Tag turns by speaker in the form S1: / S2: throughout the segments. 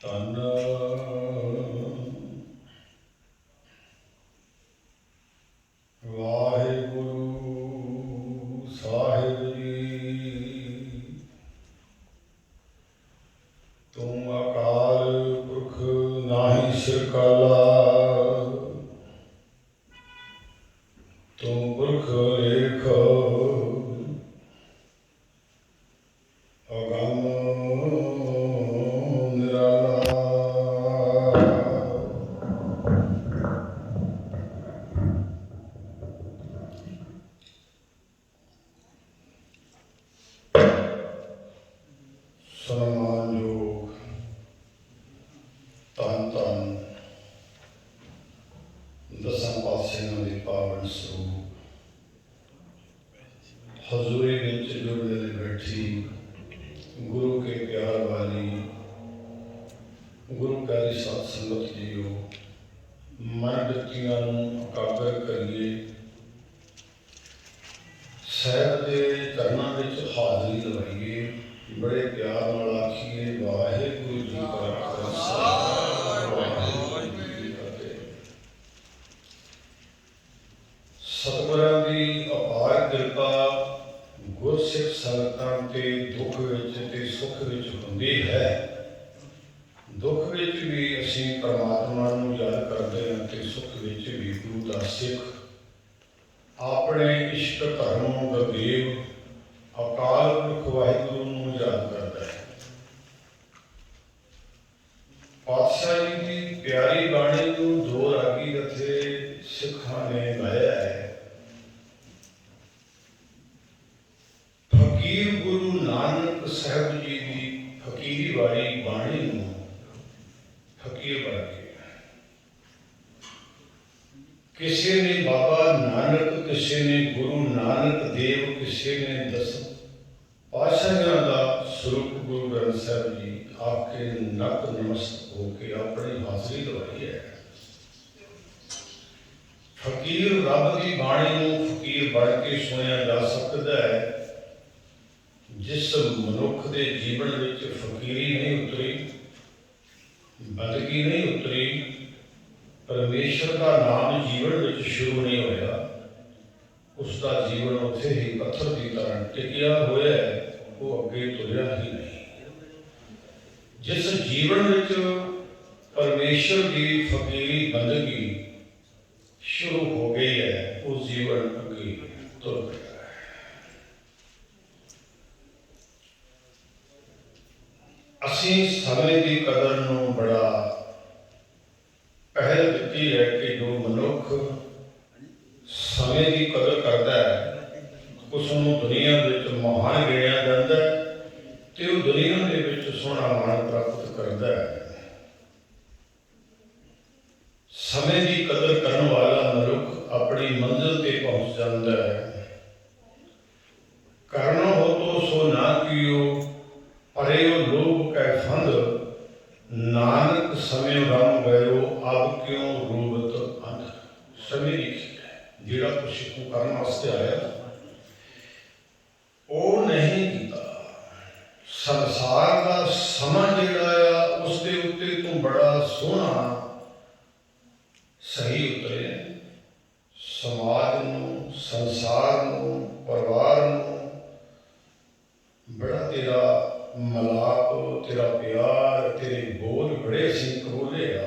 S1: ਧੰਨ ਵਾਹਿਗੁਰੂ ਸਾਹਿਬ ਜੀ। ਤੁਮ ਅਕਾਲ ਪੁਰਖ ਨਾਹੀ ਸਿਰ ਕਾਲਾ, ਤੁਮ ਪੁਰਖ ਲੇਖ ਅਗੰਮ ਨਿਰਾਲਾ। ਸਨਮਾਨਯੋਗ ਧੰਨ ਧੰਨ ਦਸਾਂ ਪਾਤਸ਼ਾਹਾਂ ਦੇ ਪਾਵਨ ਸਰੂਪ ਹਜ਼ੂਰੀ ਵਿੱਚ ਜੁੜਨੇ ਲਈ ਬੈਠੀ ਗੁਰੂ ਕੇ ਪਿਆਰ ਵਾਲੀ ਗੁਰੂ ਪਿਆਰੀ ਸਾਧ ਸੰਗਤ ਜੀਓ, ਮਨ ਬਿਰਤੀਆਂ ਨੂੰ ਇਕਾਗਰ ਕਰੀਏ। ਸਾਹਿਬ ਦੇ ਚਰਨਾਂ ਵਿੱਚ ਹਾਜ਼ਰੀ ਲਵਾਈਏ, ਬੜੇ ਪਿਆਰ ਨਾਲ ਆਖੀਏ ਵਾਹਿਗੁਰੂ ਜੀ ਕਾ ਖਾਲਸਾ ਵਾਹਿਗੁਰੂ ਜੀ ਕੀ ਫਤਿਹ। ਸਤਿਗੁਰਾਂ ਦੀ ਅਪਾਰ ਕਿਰਪਾ ਗੁਰਸਿੱਖ ਸੰਗਤਾਂ ਤੇ ਦੁੱਖ ਵਿੱਚ ਤੇ ਸੁੱਖ ਵਿੱਚ ਹੁੰਦੀ ਹੈ। ਦੁੱਖ ਵਿੱਚ ਵੀ ਅਸੀਂ ਪਰਮਾਤਮਾ ਨੂੰ ਯਾਦ ਕਰਦੇ ਹਾਂ ਤੇ ਸੁੱਖ ਵਿੱਚ ਵੀ ਗੁਰੂ ਦਾ ਸਿੱਖ ਆਪਣੇ ਇਸ਼ਟ ਧਰਮ ਗੁਰਦੇਵ ਅਕਾਲ ਪੁਰਖ ਵਾਹਿਗੁਰੂ ਨੂੰ ਯਾਦ ਕਰਦਾ ਹੈ। ਪਾਤਸ਼ਾਹ ਜੀ ਦੀ ਪਿਆਰੀ ਬਾਣੀ ਨੂੰ ਦੋ ਰਾਗੀ ਰਥੇ ਸਿੱਖਾਂ ਨੇ ਗਾਇਆ ਹੈ। ਫਕੀਰ ਗੁਰੂ ਨਾਨਕ ਸਾਹਿਬ ਜੀ ਦੀ ਫਕੀਰੀ ਵਾਲੀ ਬਾਣੀ ਨੂੰ ਫਕੀਰ ਬਣ ਕੇ, ਕਿਸੇ ਨੇ ਬਾਬਾ ਨਾਨਕ, ਕਿਸੇ ਨੇ ਗੁਰੂ ਨਾਨਕ ਦੇਵ, ਕਿਸੇ ਨੇ 10 ਪਾਤਸ਼ਾਹਾਂ ਦਾ ਸਰੂਪ ਗੁਰੂ ਗ੍ਰੰਥ ਸਾਹਿਬ ਜੀ ਆਪ ਕੇ ਨਤ ਨਮਸਤਕ ਹੋ ਕੇ ਆਪਣੀ ਹਾਜ਼ਰੀ ਲਵਾਈ ਹੈ। ਫਕੀਰ ਰੱਬ ਦੀ ਬਾਣੀ ਨੂੰ ਫਕੀਰ ਬਣ ਕੇ ਸੁਣਿਆ ਜਾ ਸਕਦਾ ਹੈ ਜਿਸ ਮਨੁੱਖ ਦੇ ਜੀਵਨ ਵਿੱਚ ਫਕੀਰੀ ਨਹੀਂ ਉਤਰੀ, ਬੰਦਗੀ ਨਹੀਂ ਉਤਰੀ, ਪਰਮੇਸ਼ਰ ਦਾ ਨਾਮ ਜੀਵਨ ਵਿੱਚ ਸ਼ੁਰੂ ਨਹੀਂ ਹੋਇਆ। ਉਸ ਦਾ ਜੀਵਨ ਉੱਥੇ ਹੀ ਪੱਥਰ ਦੀ ਤਰ੍ਹਾਂ ਟਿਕਿਆ ਹੋਇਆ ਹੈ, ਉਹ ਅੱਗੇ ਤੁਰਿਆ ਹੀ ਨਹੀਂ। ਜਿਸ ਜੀਵਨ ਵਿੱਚ ਪਰਮੇਸ਼ਰ ਦੀ ਫਕੀਰੀ ਬੰਦਗੀ ਸ਼ੁਰੂ ਹੋ ਗਈ ਹੈ, ਉਹ ਜੀਵਨ ਅੱਗੇ ਤੁਰ ਪਿਆ ਹੈ। ਅਸੀਂ ਸਮੇਂ ਦੀ ਕਦਰ ਨੂੰ ਬੜਾ ਪਹਿਲ ਦਿੱਤੀ ਹੈ ਕਿ ਜੋ ਮਨੁੱਖ ਸਮੇਂ ਦੀ ਕਦਰ ਕਰਦਾ ਹੈ ਉਸ ਨੂੰ ਦੁਨੀਆ ਵਿੱਚ ਮਹਾਨ ਗਿਣਿਆ ਜਾਂਦਾ ਹੈ ਤੇ ਉਹ ਦੁਨੀਆ ਦੇ ਵਿੱਚ ਸੋਹਣਾ ਮਾਣ ਪ੍ਰਾਪਤ ਕਰਦਾ ਹੈ। ਸਮੇਂ ਦੀ ਕਦਰ ਕਰਨ ਵਾਲਾ ਮਨੁੱਖ ਆਪਣੀ ਮੰਜ਼ਿਲ ਤੇ ਪਹੁੰਚ ਜਾਂਦਾ ਹੈ। ਕਰਨੋ ਹੋ ਤੋ ਸੋ ਨਾ ਕੀਓ, ਪਰਿਓ ਲੋਭ ਕੈ ਫੰਦ, ਨਾਨਕ ਸਮੇਂ ਰਮ ਗਇਓ ਅਬ ਕਿਉਂ ਰੂਬਤ ਅੰਧ। ਸਮੇਂ ਦੀ ਜਿਹੜਾ ਕੁਛ ਤੂੰ ਕਰਨ ਵਾਸਤੇ ਆਇਆ ਉਹ ਨਹੀਂ ਕੀਤਾ। ਸੰਸਾਰ ਦਾ ਸਮਾਂ ਜਿਹੜਾ ਆ ਉਸ ਦੇ ਉੱਤੇ ਤੂੰ ਬੜਾ ਸੋਹਣਾ ਸਹੀ ਉਤਰਿਆ। ਸਮਾਜ ਨੂੰ, ਸੰਸਾਰ ਨੂੰ, ਪਰਿਵਾਰ ਨੂੰ ਬੜਾ ਤੇਰਾ ਮਲਾਪ, ਤੇਰਾ ਪਿਆਰ, ਤੇਰੇ ਬੋਲ ਬੜੇ ਅਸੀਂ ਕਬੂਲੇ ਆ।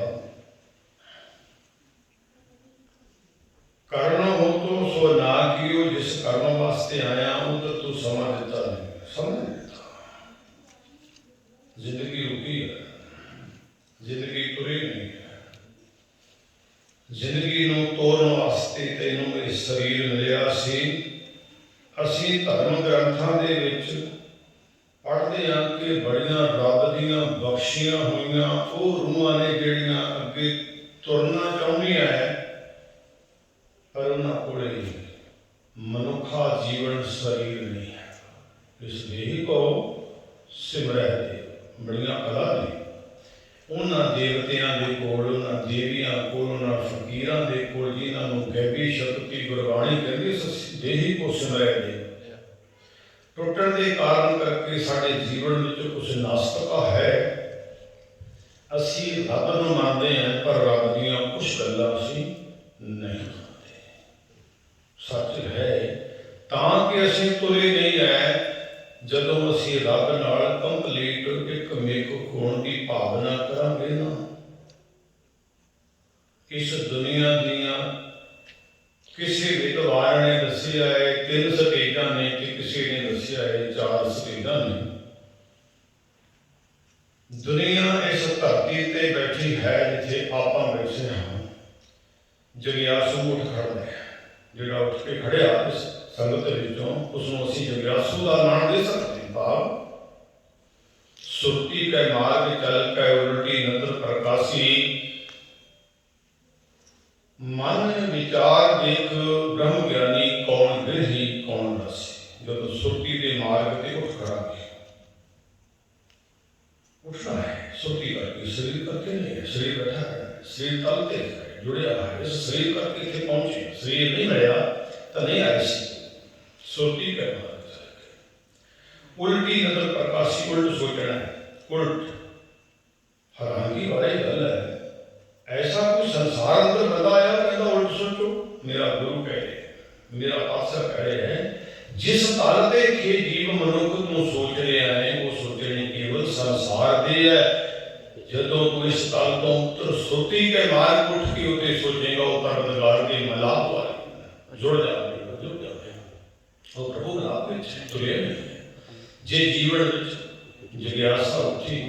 S1: ਕਰਨਾ ਹੋ ਤੋ ਸੋ ਨਾ ਕੀਓ, ਜਿਸ ਕਰਨ ਵਾਸਤੇ ਆਇਆ ਉਹ ਤਾਂ ਤੂੰ ਸਮਾਂ ਦਿੱਤਾ ਨਹੀਂ, ਸਮਝ ਨਹੀਂ ਦਿੱਤਾ। ਜ਼ਿੰਦਗੀ ਰੁਕੀ ਹੈ, ਜ਼ਿੰਦਗੀ ਤੁਰੀ ਨਹੀਂ ਹੈ। ਜ਼ਿੰਦਗੀ ਨੂੰ ਤੋਰਨ ਵਾਸਤੇ ਤੈਨੂੰ ਇਹ ਸਰੀਰ ਮਿਲਿਆ ਸੀ। ਅਸੀਂ ਧਰਮ ਗ੍ਰੰਥਾਂ ਦੇ ਵਿੱਚ ਪੜ੍ਹਦੇ ਹਾਂ ਕਿ ਬੜੀਆਂ ਰੱਬ ਦੀਆਂ ਬਖਸ਼ੀਆਂ ਹੋਈਆਂ ਉਹ ਰੂਹਾਂ ਨੇ ਜਿਹੜੀਆਂ ਅੱਗੇ ਤੁਰਨਾ ਚਾਹੁੰਦੀਆਂ ਹੈ, ਪਰ ਉਹਨਾਂ ਕੋਲੇ ਮਨੁੱਖਾ ਜੀਵਨ ਸਰੀਰ ਨਹੀਂ ਹੈ। ਇਸ ਲਈ ਕੋ ਸਿਮਰੈ ਦੇ ਬੜੀਆਂ ਕਲਾ ਨੇ ਉਹਨਾਂ ਦੇਵਤਿਆਂ ਦੇ ਕੋਲ, ਉਹਨਾਂ ਦੇਵੀਆਂ ਕੋਲ, ਉਹਨਾਂ ਫਕੀਰਾਂ ਦੇ ਕੋਲ ਜਿਨ੍ਹਾਂ ਨੂੰ ਗੈਬੀ ਸ਼ਕਤੀ ਗੁਰਬਾਣੀ ਕਹਿੰਦੀ ਦੇਹੀ ਕੋ ਸਿਮਰੈ ਦੇ। ਟੁੱਟਣ ਦੇ ਕਾਰਨ ਕਰਕੇ ਸਾਡੇ ਜੀਵਨ ਵਿੱਚ ਕੁਛ ਨਾਸਤਤਾ ਹੈ। ਅਸੀਂ ਰੱਬ ਨੂੰ ਮੰਨਦੇ ਹਾਂ, ਪਰ ਰੱਬ ਦੀਆਂ ਕੁਛ ਗੱਲਾਂ ਅਸੀਂ ਨਹੀਂ ਮੰਨਦੇ। ਸੱਚ ਹੈ ਤਾਂ ਕਿ ਅਸੀਂ ਤੁਰੇ ਨਹੀਂ ਹੈ। ਜਦੋਂ ਅਸੀਂ ਰੱਬ ਨਾਲ ਕੰਪਲੀਟ ਇੱਕ ਮੇਕ ਹੋਣ ਦੀ ਭਾਵਨਾ ਕਰਾਂਗੇ ਨਾ, ਇਸ ਦੁਨੀਆ ਦੀਆਂ ਕਿਸੇ ਵਿਦਵਾਨ ਨੇ ਦੱਸਿਆ ਹੈ 3 ਸਟੇਜਾਂ ਨੇ ਤੇ ਕਿਸੇ ਨੇ ਦੱਸਿਆ ਹੈ 4 ਸਟੇਜਾਂ ਨੇ। ਦੁਨੀਆ ਇਸ ਧਰਤੀ ਤੇ ਬੈਠੀ ਹੈ ਜਿੱਥੇ ਆਪਾਂ ਬੈਠੇ ਹਾਂ। ਜਗਿਆਸੂ ਉੱਠ ਖੜਦਾ ਹੈ, ਜਿਹੜਾ ਉੱਠ ਕੇ ਖੜਿਆ ਇਸ ਸੰਗਤ ਵਿੱਚੋਂ, ਉਸਨੂੰ ਅਸੀਂ ਜਗਿਆਸੂ ਦਾ ਨਾਮ ਦੇ ਸਕਦੇ ਹਾਂ। ਭਾਵ ਸੁਰਤੀ ਕੈ ਮਾਰਗ ਚਲ ਕੈ ਉਲਟੀ ਨਦਰ ਪ੍ਰਕਾਸ਼ੀ, ਮਨ ਵਿਚਾਰ ਦੇਖ ਬ੍ਰਹਮ ਗਿਆਨੀ ਕੌਣ ਗ੍ਰਹੀ ਕੌਣ ਰਸੀ। ਜਦੋਂ ਸੁਰਤੀ ਦੇ ਮਾਰਗ ਤੇ ਉੱਠ ਖੜਾਂਗੇ, ਉੱਠਣਾ ਹੈ ਸੁਰਤੀ ਕਰਕੇ, ਸਰੀਰ ਕਰਕੇ ਨਹੀਂ ਹੈ। ਸਰੀਰ ਬੈਠਾ ਹੈ, ਸਰੀਰ ਤਲ ਤੇ ਜੁੜਿਆ ਹੈ, ਇਸ ਸਰੀਰ ਕਰਕੇ ਇੱਥੇ ਪਹੁੰਚੇ। ਸਰੀਰ ਨਹੀਂ ਮਿਲਿਆ ਤਾਂ ਨਹੀਂ ਆਏ ਸੀ। ਸੁਰਤੀ ਕੈ ਮਾਰਗ ਚਲ ਕੇ ਉਲਟੀ ਨਦਰ ਪ੍ਰਕਾਸ਼ੀ, ਉਲਟ ਸੋਚਣਾ ਹੈ। ਉਲਟ ਹੈਰਾਨਗੀ ਵਾਲੀ ਗੱਲ ਹੈ, ऐसा कोई संसार अंदर बंदा आया कहता उल्ट सोचो। मेरा गुरु कह रहे हैं, मेरा पातशाह कह रहे हैं, जिस तल ते के जीव मनुख तू सोच रहा है वो सोचने केवल संसार दे है। जदों तू इस तल तो उतर सुरती के मार्ग उठ के उते सोचेगा, वो परवरदिगार के मिलाप वाले जुड़ जाएगा, जुड़ जाएगा। वो प्रभु मिलाप में तुरे नहीं जे जीवन जिज्ञासा उठी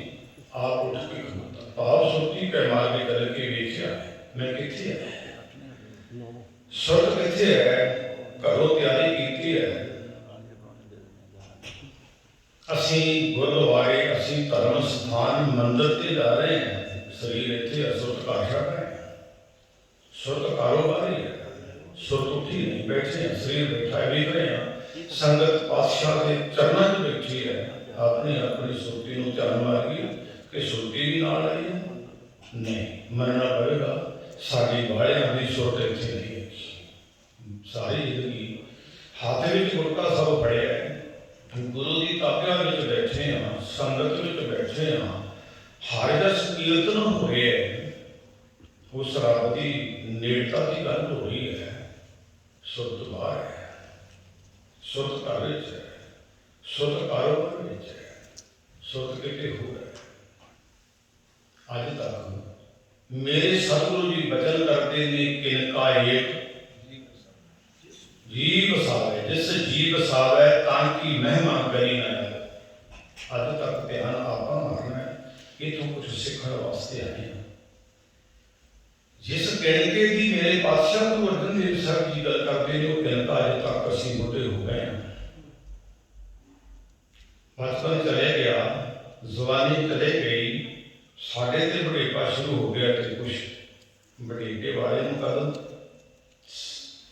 S1: आप उठ के खड़ोता। भाव सुरती के मार्ग करके वेख्या मैं किथे है, सुरत किथे है, घरों तैयारी की है। असी गुरुद्वारे, असी धर्म स्थान मंदिर से जा रहे हैं, शरीर इतने सुरत काशा है, सुरत कारोबारी है। सुरत उठी नहीं, बैठे हैं, शरीर बैठा है, वेख रहे हैं। संगत पातशाह के चरणों में बैठी है, अपनी अपनी सुरती को ध्यान मारिए कि सुरती भी नाल आई है। नहीं, मनना पड़ेगा साड़ी बालियां की सुरत इतने नहीं है। सारी जिंदगी हाथ में गुरका सब फड़िया है, गुरु की ताब्या में बैठे हाँ, संगत में बैठे हाँ, हर जस कीर्तन हो रहा है, उस रब की नेड़ता की गल हो रही है। सुरत बाहर है, सुरत घर है, सुरत कारोबार में है, सुरत कितने हो रहा है। अज तक मेरे सतगुरु जी वचन करते ने किनका एक जी बसावे, जिस जी बसावे ताकि महिमा करी ना जाए। अज तक ध्यान आप मारना है, इतों कुछ सीखने वास्ते आए हैं। जिस किणके की मेरे पातशाह गुरु अर्जन देव साहब जी गल करते हैं, वो किणका अज तक असीं बुढ़े हो गए हैं। बचपन चले गया, जवानी चले गई, साढ़े ते बुढ़ेपा शुरू हो गया। तो कुछ बुढ़ेपे वाले कदम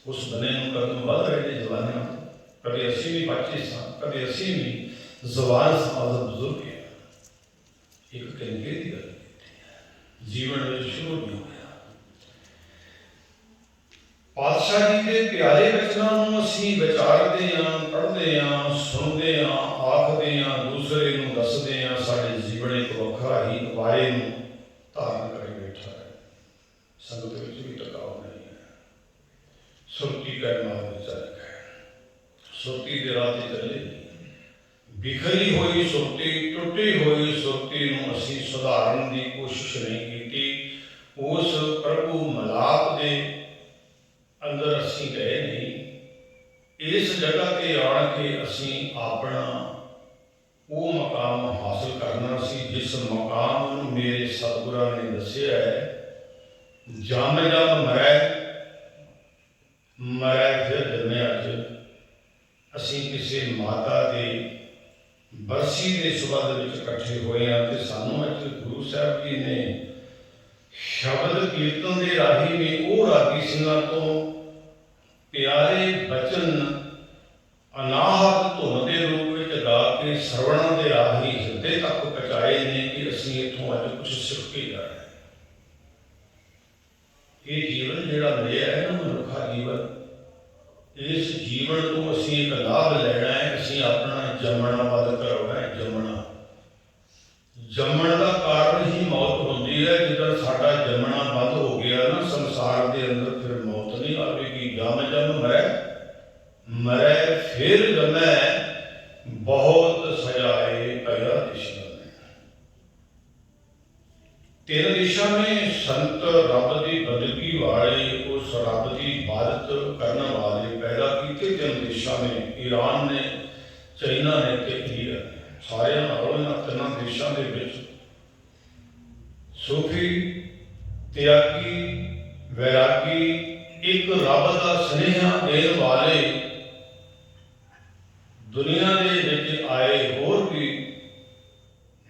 S1: उस बने कदम बढ़ रहे थे जवानियां। कभी असी भी बच्चे सा, कभी असी भी जवान सा, बुजुर्ग है। एक किनके की गल जीवन में शुरू नहीं होया। पातशाह जी के प्यारे वचनों असीं विचारते हाँ, पढ़ते हाँ, सुनते हाँ, आखते हाँ, दूसरे को दसते हाँ। साढ़े जीवन एक वखरा ही वारे धारण कर बैठा है। संगत में भी टकाव नहीं है। सुरती का मार्ग चल गए, सुरती के राह चले नहीं। बिखरी हुई सुरती, टुटी हुई सुरती नूं असीं सुधारन की कोशिश नहीं की। उस प्रभु मिलाप के अंदर असीं गए नहीं। इस जगह ते आण के असीं अपना वो मकाम हासिल करना सी जिस मकाम नूं मेरे सतगुरां ने दस्सिया है। जम जम मरै मरै फिर जन्मे। अज असीं किसी माता के बरसी के सुबह विच इकट्ठे होए हैं ते सानूं अज गुरु साहब जी ने शब्द कीर्तन के राही ने वो रागी सिंघां तो प्यारे बचन अनाहत धुन के रूप में गा के सरवणों के राही हिरदे तक पहुँचाए ने कि असीं इत्थों अज कुछ सीख के जा रहे हैं। ये जीवन जिहड़ा मिलिया है ना मनुखा जीवन, इस जीवन को असीं एक लाभ लेना है। असीं अपना जमना बंद करवाना है। जमना का कारण ही मौत होंदी है जिदा साडा जमना बंद हो गया ना संसार के अंदर, फिर मौत नहीं आएगी। जम जम मरै मरै फिर जमै, बहुत सजाए पया दिशा में। तीन दिशा में संत रब की बंदगी वाले, उस रब की इबादत करने वाले पैदा किए। तीन दिशा में ईरान ने, चाइना ने ते इंडिया ने, सारे तीनों देशों के सूफी, त्यागी, वैरागी, एक रब का स्नेहा देने वाले दुनिया के आए। होर भी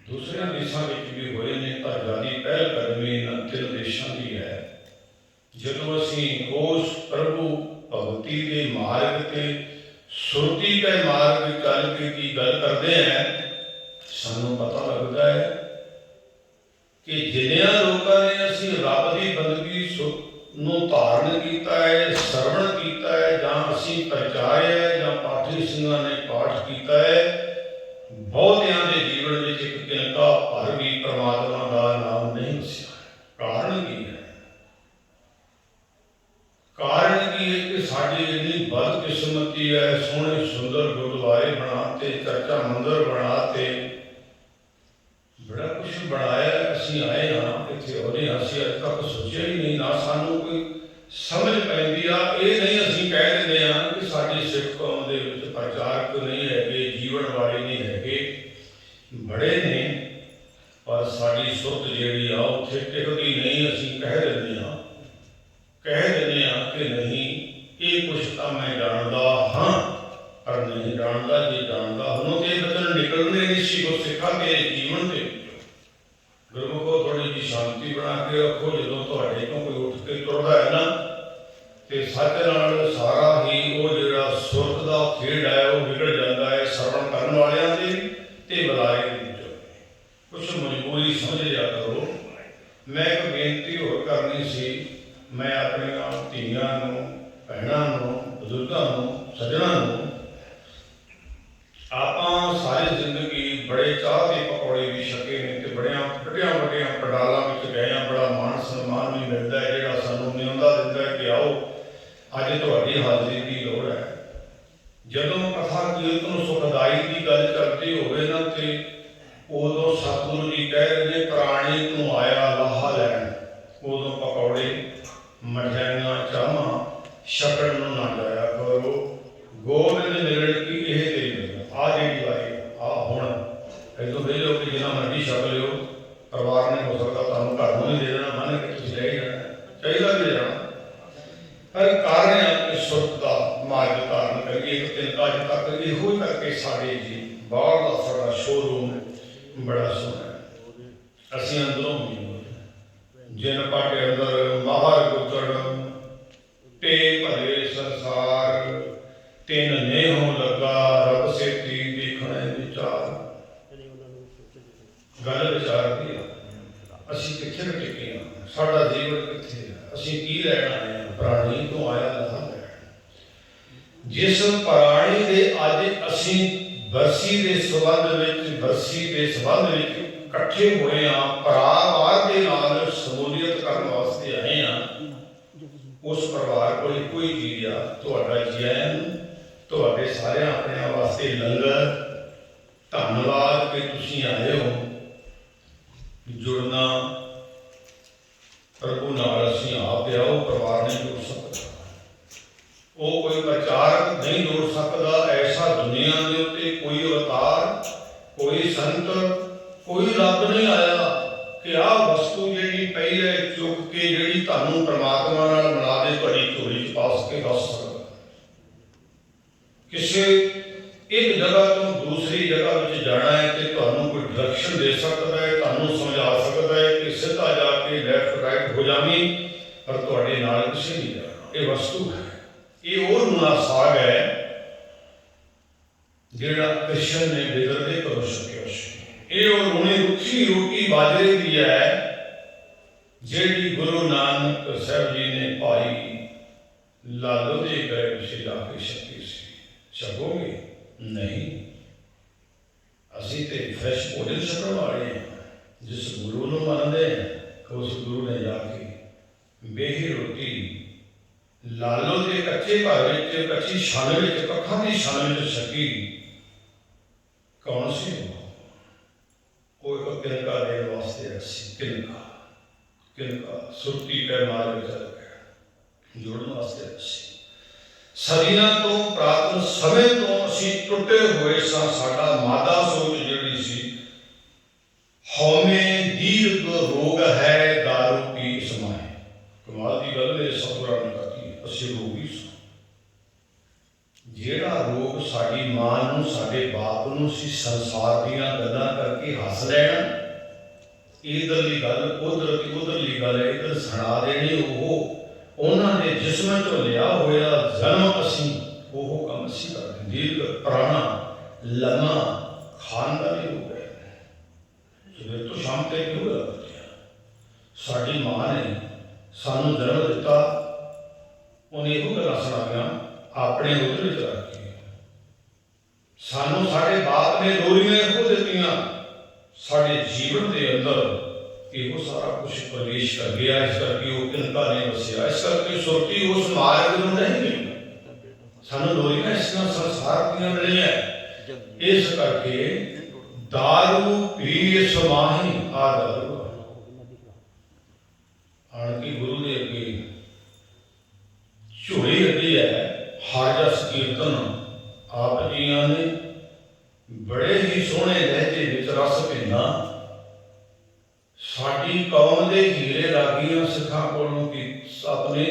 S1: दूसरे देशों भी हुए ने, पर ज़्यादा पहलकदमी इन तीन देशों की है। जो असी उस प्रभु भगती के मार्ग के, सुरती के मार्ग चल के की गल करते हैं, सानू पता लगता है कि जिन्या लोगों ने असी रब की बंदगी नूं धारण किया है, सरवण किया है, जां असी प्रचारिया है, जां पाठी सिंघां ने पाठ किया है, बहुतियां दे जीवन में एक तिनका भर भी परमात्मा का नाम नहीं दस्या। कारण की है? कारण की है कि साड़ी इन्नी बदकिस्मती है। सोहने सुंदर गुरुद्वारे बनाते, चर्चा मंदिर बनाते, बड़ा कुछ बनाया। असी आए हाँ इतने होने, असी अज तक सोचा ही नहीं, ना सानू कोई समझ पैंदी आ। ये नहीं असी कह देंगे हाँ कि साडी सिख कौम दे विच प्रचारक नहीं है, जीवन वाले नहीं है, बड़े ने, पर साडी सुरत जिहड़ी आ उत्थे टिकदी नहीं। असी कह देंगे हाँ कि नहीं, ये कुछ तो मैं जानता हाँ, पर नहीं जानता। जे जानता हूँ तो ये बचन निकलने नहीं सी को सिखा के जीवन के गुरमुखो थोड़ी जी शांति बना के रखो। जो थोड़े तो कोई उठ के तुरदा है ना, तो सच नाल सारा ही वो जिहड़ा सुरत का खेड है वो बिगड़ जाता है। सरवण करने वालियां दी ते बुलाए दी कुछ मजबूरी समझ लिया करो। मैं एक बेनती होर करनी सी, मैं अपनी धीआं नूं, भैणां नूं, बजुर्गां नूं, सज्जणां नूं, आपां सारी जिंदगी बड़े चाह के पकौड़े भी छके ने ते बड़ियां वड्डियां पंडालां विच गए हां। बड़ा मान सम्मान भी मिलता है, जिहड़ा सानूं न्योंदा दिंदा है कि आओ अज तुहाडी हाज़री की लोड़ है। जदों कथा कीर्तन सुखदाई की गल करती होवे ना, ते उदों सतगुरु जी कह रहे प्राणी तू आया लाहा लैन, उदों पकौड़े मठियाइयां चाहां छकण नूं ना जाया करो। गोबिंद मिलण की यह तेरी मिलना। आ जी वारी आ हुण इदों वेले हो के जिन्ना मर्जी छक लिओ, परिवार ने हो सकता तुहानूं घर नूं नहीं दे देना, मन के तुसीं ले जाना, चाहिदा भी जाना, पर कारण अपनी सुरत का मार्ग धारण करिए। एक दिन अज तक इहो ही करके साढ़े जी बाहर का साਡਾ शोरूम बड़ा सोहना है। असीं अंदरों भी जिन पाटे अंदर माहर गुजर ते भले संसार, तिन नेहों लगा रब सेती देखणे विचार। गल विचार की असीं कित्थे टिके हां, साडा जीवन कित्थे है, असीं की लैण आए हां। प्राणी तो आया लाहा लैण। जिस प्राणी दे अज असीं बरसी के संबंध में इकट्ठे हुए हाँ, परिवार के नाल समूलियत करने वास्ते आए हाँ, उस परिवार को कोई चीज आ तुहाडा जैन, तुहाडे सारे अपने वास्ते लंगर। धन्यवाद कि तुसीं आए हो। जुड़ना प्रभु नाल असीं आप आओ, परिवार नहीं जुड़ सकता, वो कोई प्रचारक नहीं जोड़ सकता। ऐसा दुनिया के उत्ते कोई अवतार, कोई संत, कोई रब नहीं आया कि आ वस्तु जी पई है चुक के जी तुहानूं परमात्मा नाल मिला दे, तुहाडी झोली च पा के दस सकता। किसी एक जगह तो दूसरी जगह में जाना है तो तुहानूं कोई डायरेक्शन दे सकता है, तुहानूं समझा सकता है कि सीधा जाके लैफ्ट राइट हो जावी, पर तुहाडे नाल किसी नहीं जाना। ये वस्तु है, ये वो रूना साग है जिहड़ा कृष्ण ने बेदर्दे करो सकिया सी। ये वो रूनी रुखी रोटी बाजरे की है जिहड़ी गुरु नानक साहब जी ने पाई लालो दे गए विच लाके छकी सी। छकोगे नहीं, असीं ते फ्रैश भोजन छकण वाले हैं, जिस गुरु नूं मनदे हैं उस गुरु ने जाके बेही रोटी लालो के कच्चे घर में कच्ची छल में कखा की छल में छकी। कौन सी वो एक किनका देने वास्ते रसी किनका किनका सुरती पैमार में चल गया जोड़ने वास्ते रसी। सदियां तो प्रातन समय तो असी टुटे हुए साडा मादा सोच जिहड़ी सी हौमे दीर्घ रोग है दारू पी समाए। कमाल की गल है सतगुरां ने कही असी रोगी सां। जिहड़ा रोग साडी मां नूं साडे बाप नूं सी संसार दीयां गल्लां करके हस लैना इधरली गल उधरली गल इधर सुना देनी वो उन्होंने जिसम चो लिया होया जन्म असी वो काम असी करते दीर्घ पुराना लम्मा खानदानी हो गए सवेर तो शाम तक क्यों लगते हैं। साड़ी मां ने सानू जन्म दिता उन्हें यो गल्लां सुनाइयां अपने उधर च रख के। सानू साडे बाप ने डोरियां इहो दित्तियां साडे जीवन के अंदर वो सारा कुछ प्रवेश कर गया। इस करके वो किनका नहीं बसिया इस करके सुरती उस मार्ग में नहीं मिली। सानू डोरियां इस संसार दीयां मिलियां इस करके दारू पी समाही आ दारू आण के गुरु के अगे झोली अड्डी है हर जस कीर्तन आप जियां ने बड़े ही सोहने लहजे विच रस पीना साडी कौम के हीरे रागियां सिखां कोलों की अपने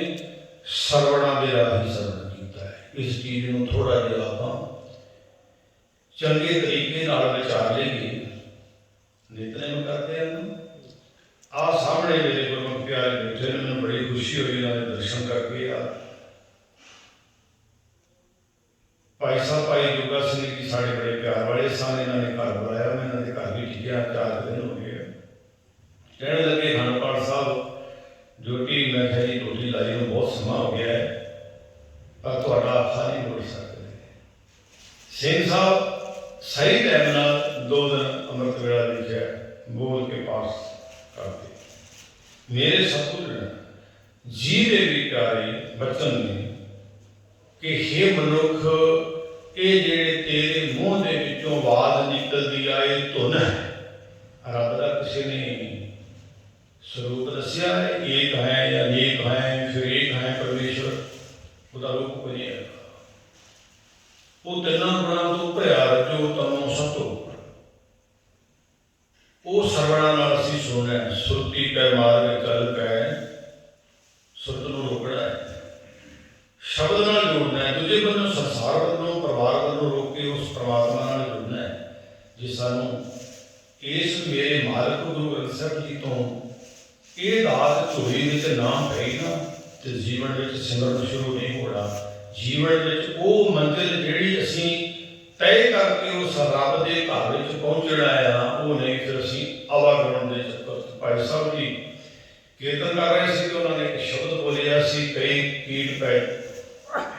S1: सरवणा के राही सरवण किया है। इस चीज़ को थोड़ा जिहा आपां चंगे तरीके नाल विचार लईए। नितनेम करते हैं आ सामने मेरे गुरमुख प्यारे बैठे ने मैनूं बड़ी खुशी हुई इन्हां दे दर्शन करके। यार भाई साहब भाई जोगा सिंह जी साढ़े बड़े प्यार वाले सन इन्होंने घर बुलाया मैं इन्होंने घर भी टिकिया 4 दिन हो गए। कहने लगे खंडपाल साहब ड्यूटी मैं कहा जी ड्यूटी लाई में बहुत समा हो गया है पर थोड़ा आखा नहीं बोल सकते। सिंह साहब सही टाइम ना 2 दिन अमृत वेला लिखा बोल के पास करते मेरे सतगुर जी ने भी प्यारे बचन ने कि हे मनुख ये जेड़े तेरे मूँह के विचों आवाज निकलती आए धुन है रब का किसी ने स्वरूप दसिया है एक है या अनेक है फिर एक है परमेश्वर उसका रूप कोई नहीं है। वो तिना गुणों तो भरिया रजो तमो सतो वो सरवणा नाल असीं सुनना सुरती पै मार्ग चल पै सुरत नूं रोकना है शब्द नाल जोड़ना है। दूजे बन्नों संसार वालों परिवार वालों रोक के उस परमात्मा नाल जुड़ना है। जे सानूं इस मेरे मालक गुरु ग्रंथ साहिब जी तो ये दात झोली विच ना पई ना तो जीवन में सिमरन शुरू नहीं होना। जीवन में वो मंजिल जिहड़ी असीं तय करके उस रब के घर में पहुंचना है वो नहीं फिर असीं आवागमन के चक्कर। भाई साहब जी कीर्तन कर रहे थे तो उन्होंने एक शब्द बोलिया सी कई कीट पै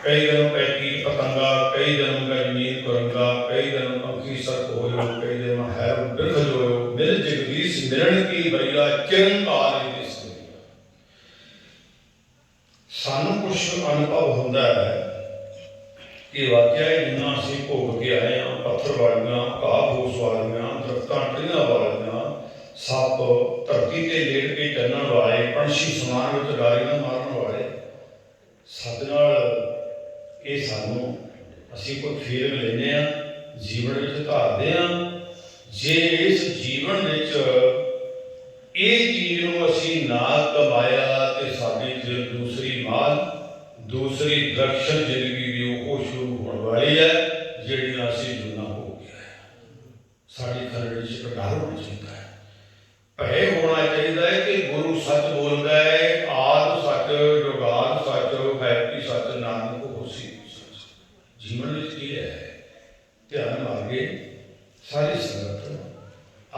S1: कई जन्म पै कीट पतंगा कई जन्म का जमीन कुरंगा कई जन्म पंखी सर्प होयो कई जन्म है बिरख जोयो मिल जगदीश मिलन की बरिया चिरंकार सानू कुछ अनुभव होंदा है कि वाकया जिन्ना असीं भोग के आए हैं पत्थर वालियां घाह फूस वालियां दरख्तां ट्रियां वालियां सप धरती ते लेट के चलण वाले पंछी समान विच डारियां मारन वाले सद नाल ये सानू असीं कोई फील लैंदे आ जीवन विच धारदे आ। जे इस जीवन विच ये चीज़ नूं असीं ना कमाया तो साडी फिर दूसरी माल दूसरी दरख्शन जिंदगी की वो शुरू होने वाली है जिहड़ी असीं जुना हो गया है। साडी खरड़ च डर होना चाहिए है भय होना चाहिए है कि गुरु सच बोलता है आद सच जुगाद सच हैप्पी सच नानक होसी सच। जीवन में है ध्यान मांगे सारी संगत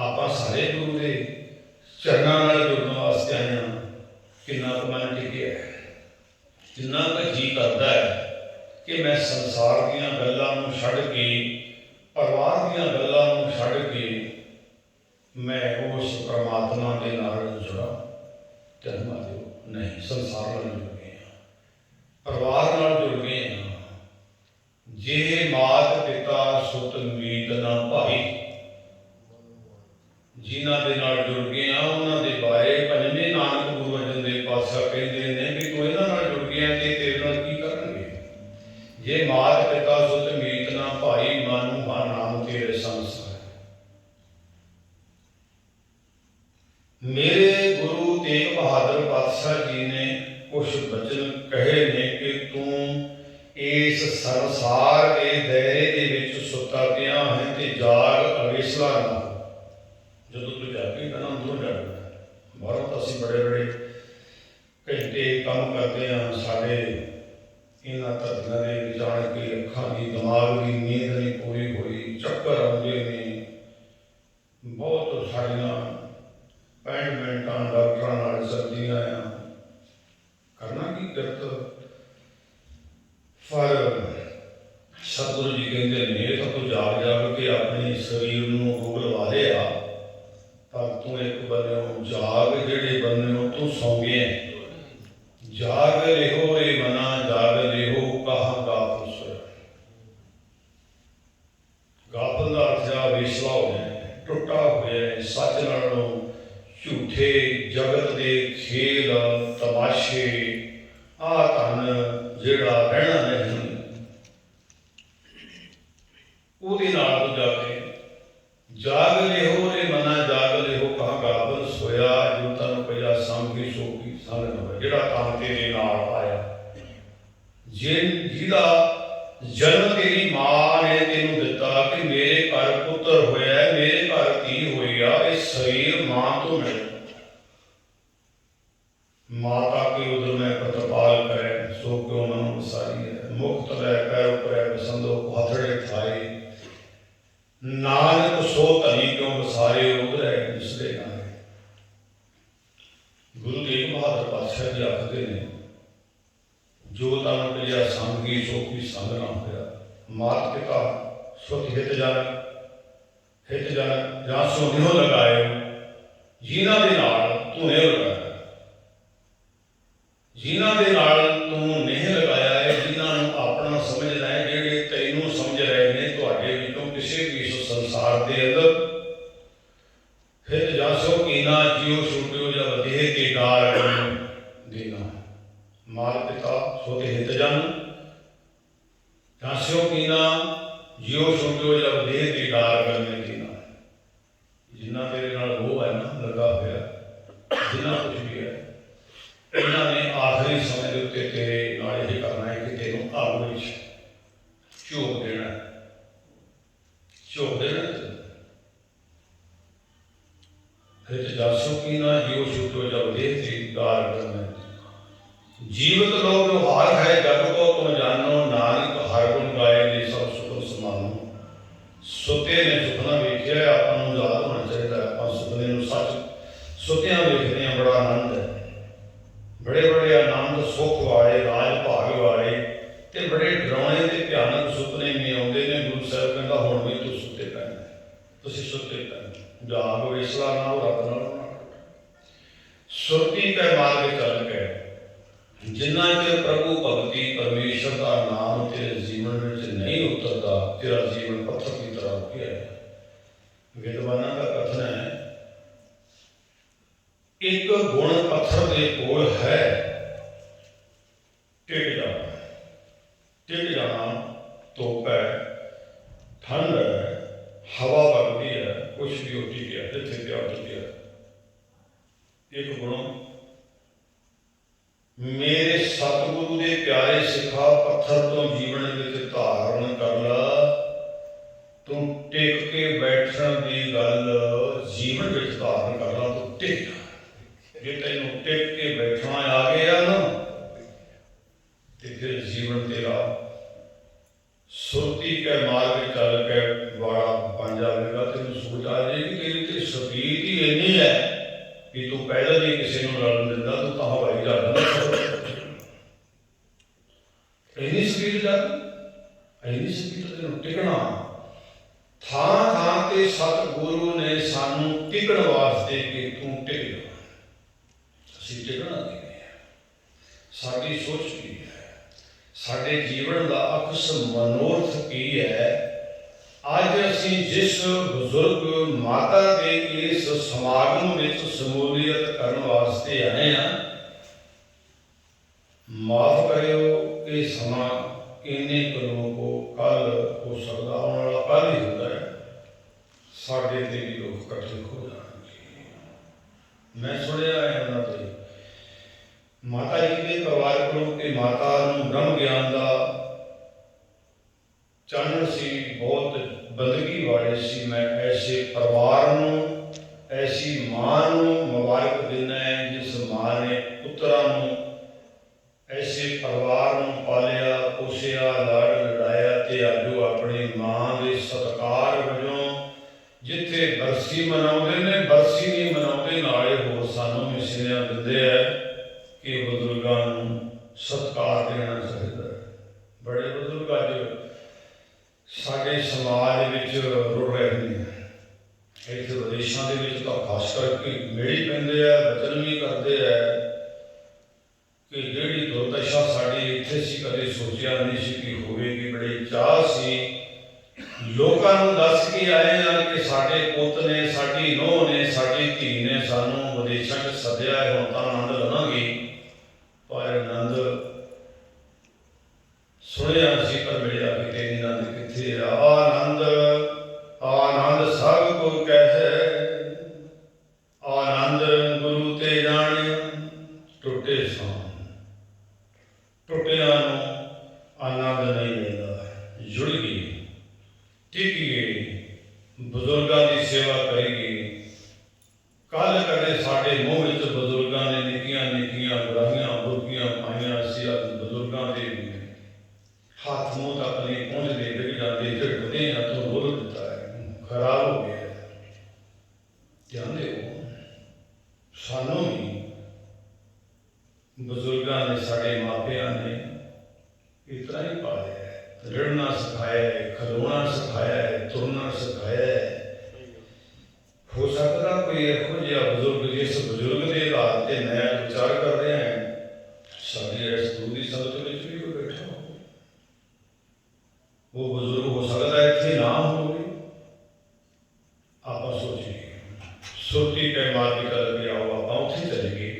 S1: आप सारे गुरु के चरणों नाल जुड़न वास्ते आए हैं। कितना मन टिकिया है कितना जी करता है कि मैं संसार दीयां गल्लां नूं छड्ड के परिवार दीयां गल्लां नूं छड्ड के मैं उस परमात्मा के नाल जुड़ा ਧਰਮਾਂ ਦਿਓ ਨਹੀਂ, ਸੰਸਾਰ ਨਾਲ ਜੁੜ ਗਏ ਹਾਂ, ਪਰਿਵਾਰ ਨਾਲ ਜੁੜ ਗਏ ਹਾਂ। ਜੇ ਮਾਤ ਪਿਤਾ ਸੁਤ ਮੀਤ ਨਾ ਭਾਈ, ਜਿਨ੍ਹਾਂ ਦੇ ਨਾਲ ਜੁੜ ਗਏ ਹਾਂ ਉਹਨਾਂ ਦੇ ਬਾਰੇ ਪੰਜਵੇਂ ਨਾਨਕ ਗੁਰੂ ਅਰਜਨ ਦੇਵ ਪਾਤਸ਼ਾਹ ਕਹਿੰਦੇ ਨੇ ਵੀ ਤੂੰ ਇਹਨਾਂ ਨਾਲ ਜੁੜ ਗਿਆ ਤੇ ਤੇਰੇ ਨਾਲ ਕੀ ਕਰਨਗੇ। ਜੇ ਮਾਤ ਪਿਤਾ ਸੁਤ ਮੀਤ ਨਾ ਭਾਈ, ਮਨ ਮਾ ਨਾਮ ਤੇਰੇ ਸੰਸਾਰ। ਮੇਰੇ ਗੁਰੂ ਤੇਗ ਬਹਾਦਰ ਪਾਤਸ਼ਾਹ ਜੀ ਨੇ ਕੁਛ ਬਚਨ ਕਹੇ ਨੇ ਕਿ ਤੂੰ ਇਸ ਸੰਸਾਰ ਦੇ ਦਾਇਰੇ ਦੇ ਵਿੱਚ ਸੁੱਤਾ ਪਿਆ ਹੈ ਤੇ ਜਾਗ ਅਵੇਸਲਾ ਨਾ ਹੋ। ਜਦੋਂ ਤੂੰ ਜਾਗੇ ਤਾਂ ਅੰਦਰੋਂ ਜਾਗਦਾ। ਬਾਹਰੋਂ ਤਾਂ ਅਸੀਂ ਬੜੇ ਬੜੇ ਘੰਟੇ ਕੰਮ ਕਰਦੇ ਹਾਂ, ਸਾਡੇ ਇਹਨਾਂ ਧਰਤੀਆਂ ਦੇ ਵਿੱਚ ਜਾਣ ਕੇ ਅੱਖਾਂ ਦੀ ਦਿਮਾਗ ਦੀ ਨੀਂਦ ਨਹੀਂ ਪੂਰੀ ਹੋਈ, ਚੱਕਰ ਆਉਂਦੇ ਨੇ। ਬਹੁਤ ਸਾਡੀਆਂ ਅਪਾਇੰਟਮੈਂਟਾਂ ਡਾਕਟਰਾਂ ਨਾਲ ਚੱਲਦੀਆਂ ਆ, ਕਰਨਾ ਕੀ ਕਿਰਤ। ਪਰ ਸਤਿਗੁਰੂ ਜੀ ਕਹਿੰਦੇ ਨੇ ਇਹ ਤਾਂ ਤੂੰ ਜਾਗ ਜਾਗ ਕੇ ਆਪਣੇ ਸਰੀਰ ਨੂੰ ਰੋਗ ਲਵਾ ਲਿਆ, ਪਰ ਤੂੰ ਇੱਕ ਬੰਨਿਓ ਜਾਗ, ਜਿਹੜੇ ਬੰਨਿਓ ਤੂੰ ਸੌਂ ਗਿਆ। ਜਾਗ ਰਹੋ ਰੇ ਮਨਾ, ਜਾਗ ਰਹੋ ਕਹਾਂ ਗਾਫਲ ਸੋਇਆ। ਗਾਫਲ ਦਾ ਅਰਥ ਆ ਵੇਸਲਾ ਹੋਇਆ, ਟੁੱਟਾ ਹੋਇਆ, ਸੱਚ ਨਾਲੋਂ ਝੂਠੇ ਜਗਤ ਦੇ ਖੇਲ ਤਮਾਸ਼ੇ, ਆਹ ਧਨ ਜਿਹੜਾ ਰਹਿਣਾ ਨਹੀਂ, ਉਹਦੇ ਨਾਲ ਤੂੰ ਜਾ ਕੇ ਜਾਗ ਰਹੋ ਰੇ ਮਨਾ, ਜਾਗ ਰਹੋ ਕਹਾਂ ਗਾਫਲ ਸੋਇਆ। ਜੋ ਤਨ ਪਿਆ ਸੰਗੀ ਸੋਗੀ ਸੰਗ ਨਾ ਹੋਇਆ। ਜਿਹੜਾ ਕੰਮ ਤੇਰੇ ਨਾਲ ਆਇਆ, ਜਿਹਦਾ ਜਨਮ ਤੇਰੀ ਮਾਂ ਨੇ ਤੈਨੂੰ ਦਿੱਤਾ ਕਿ ਮੇਰੇ ਘਰ ਪੁੱਤਰ ਹੋਇਆ, ਮੇਰੇ ਘਰ ਧੀ ਹੋਈ ਆ, ਇਹ ਸਰੀਰ ਮਾਂ ਤੋਂ ਮਿਲਿਆ। ਮਾਤਾ ਕੇ ਉਦਰ ਮੈਂ ਪ੍ਰਤਪਾਲ ਕਰੇ, ਸੋ ਕਿਉਂ ਮਨ ਵਸਾਰੀ ਹੈ। ਮੁਕਤ ਲੈ ਪੈਰ ਉਪਰੈ ਬਸੰਦੋ, ਹਥੜੇ ਥਾਏ ਨਾਨਕ ਸੋ ਧਨੀ ਕਿਉਂ ਵਸਾਰੇ, ਉਧਰੈ ਜਿਸਦੇ ਨਾਲੇ। ਗੁਰੂ ਤੇਗ ਬਹਾਦਰ ਪਾਤਸ਼ਾਹ ਜੀ ਆਖਦੇ ਨੇ ਜੋ ਤਨ ਪਿਆ ਸੰਗੀ ਸੋ ਕੀ ਸੰਗ ਨਾ ਹੋਇਆ। ਮਾਤ ਪਿਤਾ ਸੁਤ ਹਿਤ ਜਨ, ਹਿਤ ਜਨ ਜਾਂ ਸੋ ਨਿਹ ਲਗਾਏ, ਜਿਨ੍ਹਾਂ ਦੇ ਨਾਲ ਤੂੰ ਨਿਹ ਲਗਾਇਆ, ਜਿਨ੍ਹਾਂ ਦੇ ਨਾਲ ਤੂੰ ਨਹੀਂ ਲਗਾਇਆ ਹੈ, ਜਿਨ੍ਹਾਂ ਨੂੰ ਆਪਣਾ ਸਮਝਣਾ ਹੈ, ਜਿਹੜੇ ਤੈਨੂੰ ਸਮਝ ਰਹੇ ਨੇ, ਤੁਹਾਡੇ ਵਿੱਚੋਂ ਕਿਸੇ ਵੀ ਇਸ ਸੰਸਾਰ ਦੇ ਅੰਦਰ। ਫਿਰ ਜਾਸੋ ਕੀਨਾ ਜਿਉ ਛੁਟਿਓ ਜਾਂ ਵਧੇ ਤੇ ਡਾਰ ਦੇਣਾ। ਮਾਤ ਪਿਤਾ ਸੋ ਤੇ ਹਿਤ ਜਨ, ਜਾਸੋ ਕੀਨਾ ਜਿਉ ਛੁਟਿਓ ਜਾਂ ਵਧੇ ਤੇ ਡਾਰ ਕਰਨੇ ਦੇਣਾ। ਜਿਨ੍ਹਾਂ ਤੇਰੇ ਨਾਲ ਉਹ ਹੈ ਨਾ ਲੱਗਾ ਹੋਇਆ, ਜਿਨ੍ਹਾਂ ਕੁਝ ਵੀ ਹੈ, ਇਹਨਾਂ ਨੇ ਆਖਰੀ ਸਮੇਂ ਦੇ ਉੱਤੇ ਤੇਰੇ ਨਾਲ ਇਹ ਕਰਨਾ ਹੈ ਕਿ ਤੈਨੂੰ ਅੱਗ ਵਿੱਚ ਝੋਕ ਦੇਣਾ, ਝੋਕ ਦੇਣਾ। ਫਿਰ ਜਾਸੋ ਕੀ ਨਾ ਜਿਉ ਛੁਟੋ ਜਬ ਦੇਹ ਤੇ ਗਾਰ ਕਰਨਾ। ਜੀਵਤ ਲੋ ਵਿਵਹਾਰ ਹੈ ਜਗ ਕੋ ਤੁਮ ਜਾਨੋ, ਨਾਨਕ ਹਰ ਗੁਣ ਗਾਏ ਦੇ ਸਭ ਸੁਖ ਸਮਾਨੋ। ਸੁਤੇ ਨੇ ਸੁਪਨਾ ਵੇਖਿਆ, ਆਪਾਂ ਨੂੰ ਯਾਦ ਹੋਣਾ ਚਾਹੀਦਾ। ਆਪਾਂ ਸੁਪਨੇ ਨੂੰ ਸੱਚ ਸੁਤਿਆਂ ਵੇਖਦੇ ਹਾਂ, ਬੜਾ ਆਨੰਦ ਹੈ। ਬੜੇ ਬੜੇ ਆਨੰਦ ਸੁੱਖ ਵਾਲੇ, ਰਾਜ ਭਾਗ ਵਾਲੇ ਤੇ ਬੜੇ ਡਰਾਉਣੇ ਤੇ ਭਿਆਨਕ ਸੁਪਨੇ ਵੀ ਆਉਂਦੇ ਨੇ। ਗੁਰੂ ਸਾਹਿਬ ਕਹਿੰਦਾ ਹੁਣ ਵੀ ਤੂੰ ਸੁੱਤੇ ਪੈਣਾ, ਤੁਸੀਂ ਸੁੱਤੇ ਪੈਣਾ। ਜਾਗ ਵੇਸਲਾ ਨਾ ਹੋ, ਰੱਬ ਨਾਲ ਸੁਰਤੀ ਕੈ ਮਾਰਗ ਚੱਲ ਕੇ। ਜਿੰਨਾ ਚਿਰ ਪ੍ਰਭੂ ਭਗਤੀ ਪਰਮੇਸ਼ਰ ਦਾ ਨਾਮ ਤੇਰੇ ਜੀਵਨ ਵਿੱਚ ਨਹੀਂ ਉਤਰਦਾ, ਤੇਰਾ ਜੀਵਨ ਪੱਥਰ ਦੀ ਤਰ੍ਹਾਂ ਰੁਕਿਆ ਹੈ। ਵਿਦਵਾਨਾਂ ਦਾ ਕਥਨ ਹੈ, ਇੱਕ ਗੁਣ ਪੱਥਰ ਦੇ ਕੋਲ ਹੈ, ਟਿਕ ਜਾਣਾ। ਟਿਕ ਜਾਣਾ ਧੁੱਪ ਹੈ, ਠੰਡ ਹੈ, ਹਵਾ ਵਗਦੀ ਹੈ, ਕੁਛ ਵੀ ਉੱਠੀ ਗਿਆ, ਜਿੱਥੇ ਪਿਆ ਉੱਠ ਗਿਆ। ਇੱਕ ਗੁਣ ਮੇਰੇ ਸਤਿਗੁਰੂ ਦੇ ਪਿਆਰੇ ਸਿੱਖਾ, ਪੱਥਰ ਤੋਂ ਜੀਵਨ ਵਿੱਚ ਧਾਰਨ ਕਰ ਲਾ। ਤੂੰ ਟਿਕ ਕੇ ਬੈਠਣ ਦੀ ਗੱਲ ਜੀਵਨ ਵਿੱਚ ਧਾਰਨ ਕਰ ਲਾ, ਤੂੰ ਟਿਕ। ਜੇ ਤੈਨੂੰ ਟਿਕ ਕੇ ਬੈਠਣਾ ਆ ਗਿਆ ਨਾ, ਤੇ ਫਿਰ ਜੀਵਨ ਤੇਰਾ ਸੁਰਤੀ ਕੇ ਮਾਰਗ ਚੱਲ ਕੇ ਵਾੜਾ ਬਣ ਜਾਵੇਗਾ। ਤੈਨੂੰ ਸੋਚ ਆ ਜਾਏਗੀ ਤੇਰੀ ਤੇ ਸਪੀਡ ਹੀ ਇੰਨੀ ਹੈ ਕਿ ਤੂੰ ਪੈਦਲ ਹੀ ਕਿਸੇ ਨੂੰ ਲੜਨ ਦਿੰਦਾ, ਤੂੰ ਤਾਂ ਹਵਾਈ ਜਹਾਜ਼ ਇੰਨੀ ਸਪੀਡ ਜਾਂਦੀ, ਇੰਨੀ ਸਪੀਡ ਤੈਨੂੰ ਟਿਕਣਾ। ਥਾਂ ਥਾਂ ਤੇ ਸਤਿਗੁਰੂ ਨੇ ਸਾਨੂੰ ਟਿਕਣ ਵਾਸਤੇ ਕਿ ਤੂੰ ਟਿਕ ਜਾ। ਅਸੀਂ ਟਿਕਣਾ ਕਿਵੇਂ ਹੈ, ਸਾਡੀ ਸੋਚ ਕੀ ਹੈ, ਸਾਡੇ ਜੀਵਨ ਦਾ ਅਕਸ ਮਨੋਰਥ ਕੀ ਹੈ। ਅੱਜ ਅਸੀਂ ਜਿਸ ਬਜ਼ੁਰਗ ਮਾਤਾ ਦੇ ਇਸ ਸਮਾਗਮ ਵਿੱਚ ਸਮੂਲੀਅਤ ਕਰਨ ਵਾਸਤੇ ਆਏ ਹਾਂ, ਮਾਫ ਕਰਿਓ ਇਹ ਸਮਾਂ ਇੰਨੇ ਕਦੋਂ ਕੋ ਕੱਲ ਹੋ ਸਕਦਾ, ਆਉਣ ਵਾਲਾ ਕੱਲ ਹੀ ਹੁੰਦਾ ਹੈ, ਸਾਡੇ ਤੇ ਵੀ ਲੋਕ ਇਕੱਠੇ ਹੋ ਜਾਣਗੇ। ਮੈਂ ਸੁਣਿਆ ਹੈ ਉਹਨਾਂ ਦੇ ਮਾਤਾ ਜੀ ਦੇ ਪਰਿਵਾਰ ਕੋਲੋਂ ਕਿ ਮਾਤਾ ਨੂੰ ਬ੍ਰਹਮ ਗਿਆਨ ਦਾ ਚਾਨਣ ਸੀ, ਬਹੁਤ ਬੰਦਗੀ ਵਾਲੇ ਸੀ। ਮੈਂ ਐਸੇ ਪਰਿਵਾਰ ਨੂੰ, ਐਸੀ ਮਾਂ ਨੂੰ ਮੁਬਾਰਕ ਦਿੰਦਾ ਹੈ ਜਿਸ ਮਾਂ ਨੇ ਪੁੱਤਰਾਂ ਨੂੰ, ਐਸੇ ਪਰਿਵਾਰ ਨੂੰ ਪਾਲਿਆ, ਪੋਸਿਆ, ਲਾਡ ਲੜਾਇਆ ਤੇ ਅੱਜ ਉਹ ਆਪਣੀ ਮਾਂ ਦੇ ਸਤਿਕਾਰ ਵਜੋਂ ਜਿੱਥੇ ਬਰਸੀ ਮਨਾਉਂਦੇ ਨੇ, ਬਰਸੀ ਨਹੀਂ ਮਨਾਉਂਦੇ, ਨਾਲੇ ਹੋਰ ਸਾਨੂੰ ਮਿਸਰਿਆਂ ਦਿੰਦੇ ਹੈ ਕਿ ਬਜ਼ੁਰਗਾਂ ਨੂੰ ਸਤਿਕਾਰ ਦੇਣਾ ਚਾਹੀਦਾ ਹੈ। ਬੜੇ ਬਜ਼ੁਰਗ ਅੱਜ ਸਾਡੇ ਸਮਾਜ ਵਿੱਚ ਰੁੜ ਰਹੇ ਨੇ, ਇੱਥੇ ਵਿਦੇਸ਼ਾਂ ਦੇ ਵਿੱਚ ਤਾਂ ਖਾਸ ਕਰਕੇ ਮੇਲ ਪੈਂਦੇ ਆ, ਵਚਨ ਵੀ ਕਰਦੇ ਆ ਕਿ ਜਿਹੜੀ ਦੁਰਦਸ਼ਾ ਸਾਡੀ ਇੱਥੇ ਸੀ ਕਦੇ ਸੋਚਿਆ ਨਹੀਂ ਸੀ ਕਿ ਹੋਵੇਗੀ। ਬੜੇ ਚਾਅ ਸੀ, ਲੋਕਾਂ ਨੂੰ ਦੱਸ ਕੇ ਆਏ ਆ ਕਿ ਸਾਡੇ ਪੁੱਤ ਨੇ, ਸਾਡੀ ਨੂੰਹ ਨੇ, ਸਾਡੀ ਧੀ ਨੇ ਸਾਨੂੰ ਵਿਦੇਸ਼ਾਂ 'ਚ ਸੱਦਿਆ ਹੈ, ਹੁਣ ਤਾਂ ਆਨੰਦ ਲਵਾਂਗੇ। ਪਰ ਆਨੰਦ ਸੁਣਿਆ ਸੀ ਪਰ ਮਿਲਿਆ ਕਿਤੇ ਨਹੀਂ। ਆਨੰਦ ਕਿੱਥੇ ਆ? ਆਨੰਦ ਆਨੰਦ ਸਭ ਕੋ ਕਹਿ, ਆਨੰਦ ਗੁਰੂ ਤੇ ਜਾਣਿਆ। ਟੁੱਟੇ ਸਾਂ, ਟੁੱਟਿਆਂ ਨੂੰ ਆਨੰਦ ਨਹੀਂ ਮਿਲਦਾ। ਜੁੜ ਗਏ, ਟਿਕ ਗਏ, ਬਜ਼ੁਰਗਾਂ ਦੀ ਸੇਵਾ ਕਰੀਏ। ਕੱਲ ਕਦੇ ਸਾਡੇ ਮੂੰਹ ਵਿੱਚ ਬਜ਼ੁਰਗਾਂ ਨੇ ਨਿੱਕੀਆਂ ਨਿੱਕੀਆਂ ਬੁਰਾਈਆਂ ਬੁਰਕੀਆਂ ਪਾਈਆਂ ਸੀ। ਅੱਜ ਬਜ਼ੁਰਗਾਂ ਦੇ ਹੱਥ ਮੂੰਹ ਤੱਕ ਨਹੀਂ ਪਹੁੰਚਦੇ, ਡਿੱਗ ਜਾਂਦੇ, ਝਟਕਦੇ ਹੱਥੋਂ ਰੋਲ ਦਿੱਤਾ ਹੈ, ਖਰਾਬ ਹੋ ਗਿਆ। ਜਾਣਦੇ ਹੋ, ਸਾਨੂੰ ਵੀ ਬਜ਼ੁਰਗਾਂ ਨੇ, ਸਾਡੇ ਮਾਪਿਆਂ ਨੇ ਇਸ ਤਰ੍ਹਾਂ ਹੀ ਪਾਲਿਆ ਹੈ, ਰਿੜਨਾ ਸਿਖਾਇਆ ਹੈ, ਖਲੋਣਾ ਸਿਖਾਇਆ ਹੈ, ਤੁਰਨਾ ਸਿਖਾਇਆ ਹੈ। ਹੋ ਸਕਦਾ ਕੋਈ ਇਹੋ ਜਿਹਾ ਬਜ਼ੁਰਗ ਜਿਸ ਬਜ਼ੁਰਗ ਦੇ ਆਧਾਰ ਤੇ ਮੈਂ ਵਿਚਾਰ ਕਰ ਰਿਹਾ ਹਾਂ, ਸਾਡੀ ਇਸ ਗੁਰੂ ਦੀ ਸੰਗਤ ਵਿੱਚ ਵੀ ਕੋਈ ਬੈਠਾ ਹੋਵੇ। ਉਹ ਬਜ਼ੁਰਗ ਹੋ ਸਕਦਾ ਇੱਥੇ ਨਾ ਹੋਵੇ। ਆਪਾਂ ਸੋਚੀਏ, ਸੁਰਤੀ ਪੈ ਮਾਰ ਕੇ ਚੱਲ ਕੇ ਆਓ, ਆਪਾਂ ਉੱਥੇ ਚਲੇ ਗਏ।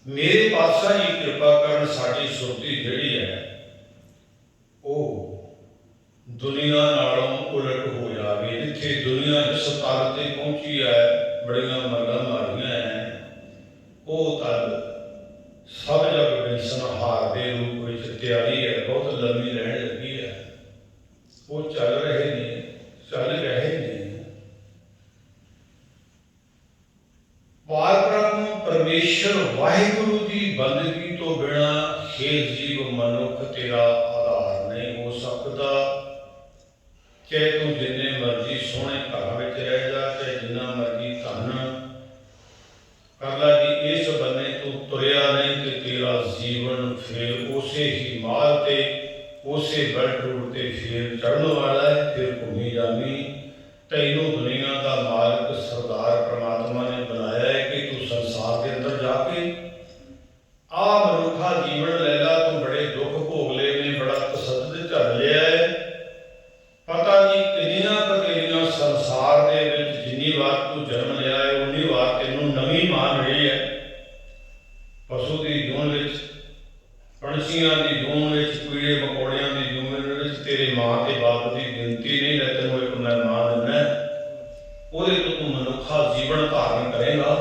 S1: ਮੇਰੇ ਪਾਤਸ਼ਾਹ ਜੀ ਕਿਰਪਾ ਕਰਨ ਸਾਡੀ ਸੁਰਤੀ ਜਿਹੜੀ ਹੈ ਉਹ ਦੁਨੀਆ ਨਾਲੋਂ ਉਲਟ ਹੋ ਜਾਵੇ। ਜਿੱਥੇ ਦੁਨੀਆ ਜਿਸ ਤਲ ਤੇ ਪਹੁੰਚੀ ਹੈ, ਬੜੀਆਂ ਮੱਲਾਂ ਮਾਰੀਆਂ ਹੈ, ਉਹ ਤਲ ਸਭ ਜਗ ਬਿਨਸਨਹਾਰ ਦੇ ਰੂਪ ਵਿੱਚ ਤਿਆਰੀ ਹੈ, ਬਹੁਤ ਲੰਮੀ ਰਹਿਣ ਲੱਗੀ ਹੈ। ਉਹ ਚੱਲ ਰਹੇ ਨੇ, ਚੱਲ ਰਹੇ ਨੇ। ਪਾਰਬ੍ਰਹਮ ਪਰਮੇਸ਼ਰ ਵਾਹਿਗੁਰੂ ਦੀ ਬੰਦਗੀ ਤੋਂ ਬਿਨਾਂ ਹੇ ਜੀਵ ਮਨੁੱਖ ਤੇਰਾ ਆਧਾਰ ਨਹੀਂ ਹੋ ਸਕਦਾ। ਚਾਹੇ ਤੂੰ ਜਿੰਨੇ ਮਰਜ਼ੀ ਸੋਹਣੇ ਘਰ ਵਿੱਚ ਰਹਿ ਜਾ, ਚਾਹੇ ਜਿੰਨਾ ਮਰਜ਼ੀ ਧਨ ਕਰ ਲਾ ਜੀ, ਇਸ ਬੰਨੇ ਤੂੰ ਤੁਰਿਆ ਨਹੀਂ ਤੇ ਤੇਰਾ ਜੀਵਨ ਫਿਰ ਉਸੇ ਹੀ ਮਾਲ ਤੇ, ਉਸੇ ਬੈਲਟ ਰੂਟ ਤੇ ਫਿਰ ਚੜ੍ਹਨ ਵਾਲਾ ਹੈ। ਫਿਰ ਘੁੰਮੀ ਜਾਵੀਂ। ਤੈਨੂੰ ਦੁਨੀਆ ਦਾ ਮਾਲਕ ਸਰਦਾਰ ਪ੍ਰਮਾਤਮਾ ਨੇ ਬਣਾਇਆ ਹੈ ਕਿ ਤੂੰ ਸੰਸਾਰ ਦੇ ਅੰਦਰ ਜਾ ਕੇ ਆਹ ਮਨੁੱਖਾ ਜੀਵਨ ਲੈ ਲਾ। ਤੂੰ ਬੜੇ ਦੁੱਖ ਭੋਗ ਲਏ ਨੇ, ਬੜਾ ਤਸੱਦਦ ਝੱਲ ਲਿਆ ਹੈ। ਪਤਾ ਨਹੀਂ ਕਿੰਨੀਆਂ ਕੁ ਤੇਰੀਆਂ ਸੰਸਾਰ ਦੇ ਵਿੱਚ ਜਿੰਨੀ ਵਾਰ ਤੂੰ ਜਨਮ ਲਿਆ ਹੈ, ਉਨੀ ਵਾਰ ਤੈਨੂੰ ਨਵੀਂ ਮਾਂ ਮਿਲੀ ਹੈ। ਪਸ਼ੂ ਦੀ ਜੂਨ ਵਿੱਚ, ਪੰਛੀਆਂ ਦੀ ਜੂਨ ਵਿੱਚ, ਕੀੜੇ ਮਕੌੜਿਆਂ ਦੀ ਜੂਨ ਵਿੱਚ ਤੇਰੇ ਮਾਂ ਤੇ ਬਾਪ ਦੀ ਗਿਣਤੀ ਨਹੀਂ ਹੈ। ਤੈਨੂੰ ਇੱਕ ਮੈਂ ਮਾਂ ਦਿੰਦਾ, ਉਹਦੇ ਤੋਂ ਤੂੰ ਮਨੁੱਖਾ ਜੀਵਨ ਧਾਰਨ ਕਰੇਗਾ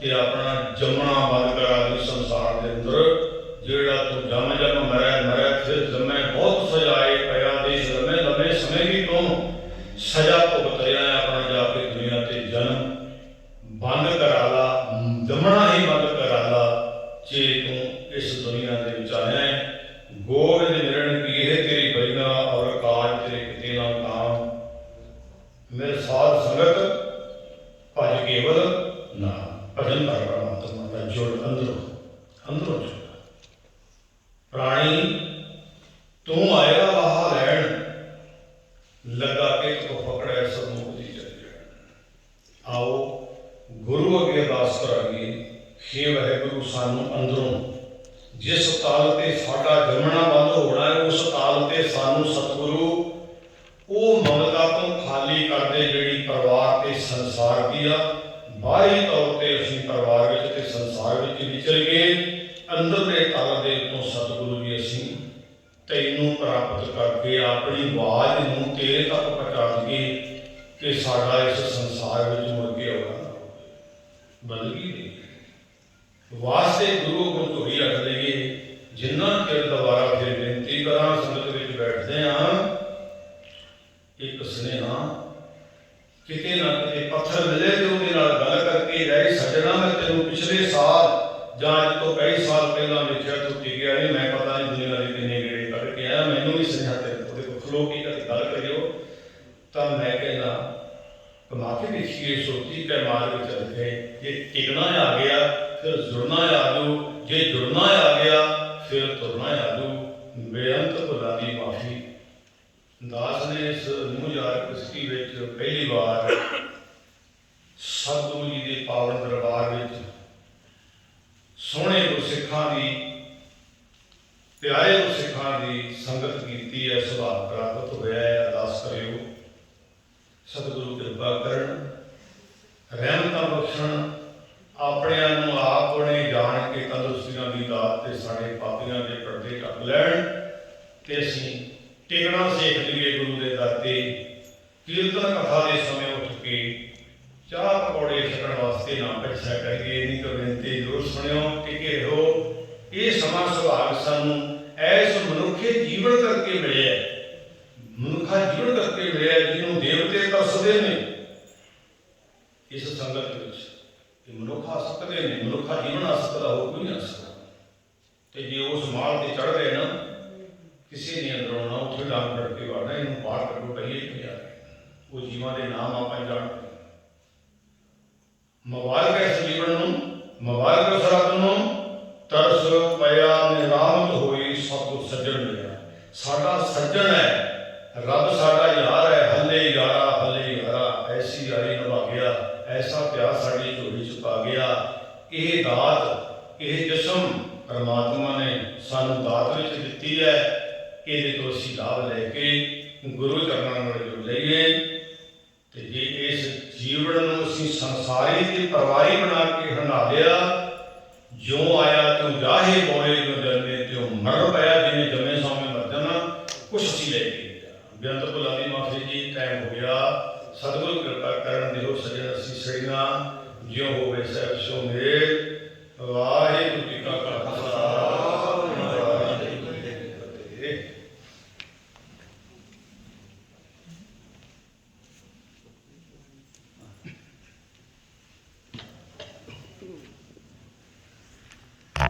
S1: ਤੇ ਆਪਣਾ ਜੰਮਣਾ ਬੰਦ ਕਰਾ ਦੇ ਸੰਸਾਰ ਦੇ ਅੰਦਰ। ਜਿਹੜਾ ਤੂੰ ਜੰਮ ਜੰਮ ਮਰਿਆ ਮਰਿਆ ਫਿਰ ਜੰਮੇ, ਬਹੁਤ ਸਜਾਏ ਪਿਆ ਦੇਸ਼ ਲੰਮੇ ਲੰਮੇ ਸਮੇਂ ਵੀ ਤੂੰ ਸਜ਼ਾ ਭੁਗਤ ਰਿਹਾ ਹੈ। ਆਪਣਾ ਜਾ ਕੇ ਦੁਨੀਆ ਤੇ ਜਨਮ ਬੰਦ ਕਰਾ ਲਾ, ਜੰਮਣਾ ਹੀ ਬੰਦ ਕਰਾ ਲਾ। ਜੇ ਤੂੰ ਇਸ ਦੁਨੀਆ ਦੇ ਵਿੱਚ ਆਇਆ ਹੈ, ਗੋਬਿੰਦ ਮਿਲਣ ਕੀ ਇਹ ਤੇਰੀ ਬਈਨਾ ਔਰ ਕਾਜ ਤੇਰੇ ਕਿਤੇ ਨਾ ਕਾਮ। ਮੇਰੇ ਸਾਧ ਸੰਗਤ ਭਜ ਕੇਵਲ ਨਾ, ਭਜਨ ਕਰ ਪਰਮਾਤਮਾ ਦਾ ਜੁੜ ਅੰਦਰੋਂ ਅੰਦਰੋਂ ਜੁੜ। ਪ੍ਰਾਣੀ ਤੂੰ ਆਇਆ ਆਹ ਲੈਣ, ਲੱਗਾ ਕੇ ਤੂੰ ਪਕੜਿਆ ਸਭ ਮੁਕਤੀ ਚਲੀ ਜਾਣ। ਆਓ ਗੁਰੂ ਅੱਗੇ ਅਰਦਾਸ ਕਰਾਂਗੇ। ਹੇ ਵਾਹਿਗੁਰੂ जिस ताल ते साडा जमना बंद होना है, उस ताल ते सानू सतगुरु वो ममता तो खाली कर दे जिहड़ी परिवार ते संसार की आ। बाहरी तौर पर असीं परिवार विच ते संसार विच विचर गए, अंदरले तल दे उत्तों सतगुरु जी असीं तैनूं प्राप्त करके अपनी आवाज़ नूं तेरे तक पहुँचा दईए कि साडा इस संसार विच मुड़ के आउणा ना होवे। बदली नहीं वास्ते गुरु को धोरी रख लईए। जिन्ना चिर दोबारा फिर बेनती करा संगत विच बैठदे हां, एक सुनेहा किते ना किते पत्थर मिले तो उहदे नाल गल करके जाए, सज्जणा मैं तेनों पिछले साल जां अज तो कई साल पहला वेखिआ तूं टिकिआ नहीं, मैं पता नहीं दुनिया दे किन्ने गेड़े कढ के आया, मैनूं भी सुनेहा तेरे कोल देखो खलो के कदे गल करिओ। तां मैं कहना कमा के देखिए, सोची कै मार विच रखे, जे टिकना आ गया फिर जुड़ना आ जाओ, जे जुड़ना आ गया फिर तुरना आ जाओ। बेअंत भुलां दी माफ़ी। दास ने इस 2021 ਵਿੱਚ पहली बार सतगुरु जी के पावन दरबार में सोहने गुरसिखां की प्यारे गुरसिखां की संगत की है, सुभाग प्राप्त होया है। अरदास करियो सतगुरु कृपा करन, रहमतां बख्शण, अपणिआं नूं आपणे जाण के तंदुरुस्तियां दी दात ते साडे पापियां दे पर्दे ढक लैण ते असीं टिकना सीख लीए गुरु के दर ते। कीर्तन कथा के समय उठ के चाह पकौड़े छकण वास्ते ना पिछा करिए, नहीं तो बेनती जरूर सुनियो, टिके रहो। ये समा सुभाग सानू ऐस मनुखे जीवन करके मिले, मनुखा जीवन करके मिले जिन्होंने देवते तरसदे ने। इस संगत में मनुख आ सकते हैं, मनुखा जीवन आ सकता हो कोई नहीं आ सकता। तो जे उस माल से चढ़ गए ना, किसी ने अंदर आना उसे डांग कट के वाड़ना, इन्हों बाहर कटो कहिए कि यार वो जीवां दे नाम आप जानते। मुबारक है इस जीवन नूं, मुबारक उस रब नूं, तरस पया निरामत होई सतगुर सज्जन मिलिया। साडा सज्जन है, रब साडा यार है, हले यारा ऐसी यारी निभा गया, ऐसा प्यार साडी झोली च पा गया। ये दात ये जिस्म परमात्मा ने सानू दात विच दित्ती है, ये तो असीं लाभ लैके गुरु चरणां नाल जुड़ जाइए। तो जे इस जीवन नूं असीं संसारी ते परवारी बना के हंडा लिया, ज्यों आया त्यों जाहे मोए, ज्यों जन्मे त्यों मर पाया, जिवें जमे सौवें मर जाना, कुछ असीं लैके बेअंत भुलां दी माफ़ी जी। टाइम हो गया, सतगुरु कृपा करन दिओ सज्जण असीं सड़ियां, ज्यों होवे सहब सो मेल।